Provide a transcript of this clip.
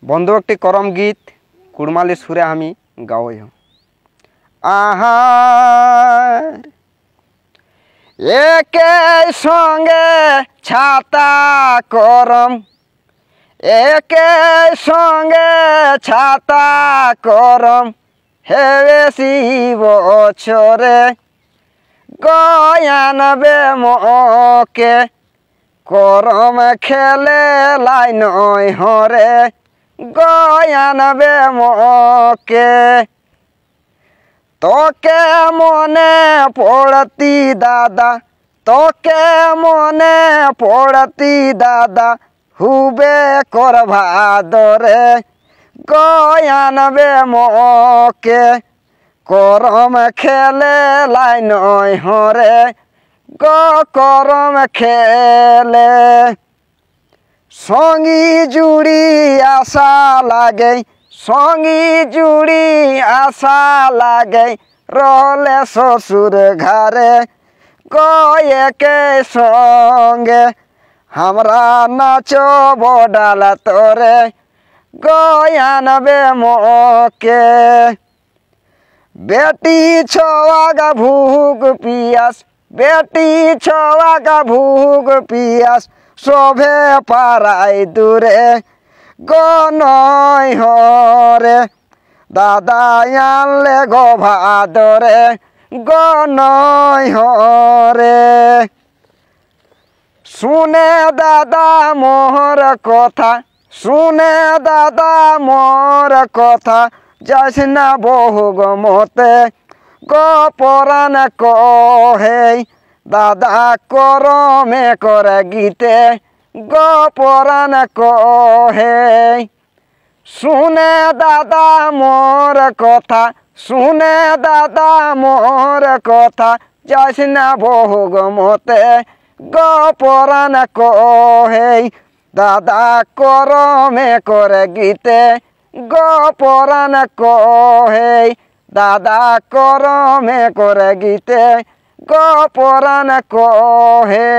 বন্ধু একটি করম গীত কুড়মালির সুরে আমি গাওয়াই। আহার একে সঙ্গে ছাতা করম, একে সঙ্গে ছাতা করম, হেবেশি বছরে গয়ানবে মকে করম খেলে লাই নয় হরে গয়ানবে মকে। তোকে মনে পড়তি দাদা, তোকে মনে পড়তি দাদা, হুবে কর ভাদরে গয়ানবে মকে করম খেলে লাই নয় হরে করম খেলে। সঙ্গী জুড়ি আশা লাগে, সঙ্গী জুড়ি আশা লাগে, রলে শ্বশুর ঘরে গয়েকে সঙ্গে আমরা নাচব ডাল তোরে গয়ানবে মকে। বেটি ছোয়াগা ভুগ পিয়াস, বেটি ছোয়াগা ভুগ পিয়াস, শোভে পাড়াই দূরে গনয় হরে দাদা আনলে গো ভাদরে গনয় হরে। শুনে দাদা মোর কথা, শুনে দাদা মোর কথা, যাস না বহু গমতে গপরান কহে দাদা করমে করে গীতে গপরান কহে। শুনে দাদা মোর কথা, শুনে দাদা মোর কথা, যাস না বহু গমতে গপরান কহে দাদা করমে করে গীতে গপরান কহে দাদা করমে করে গীতে গপরান কহে।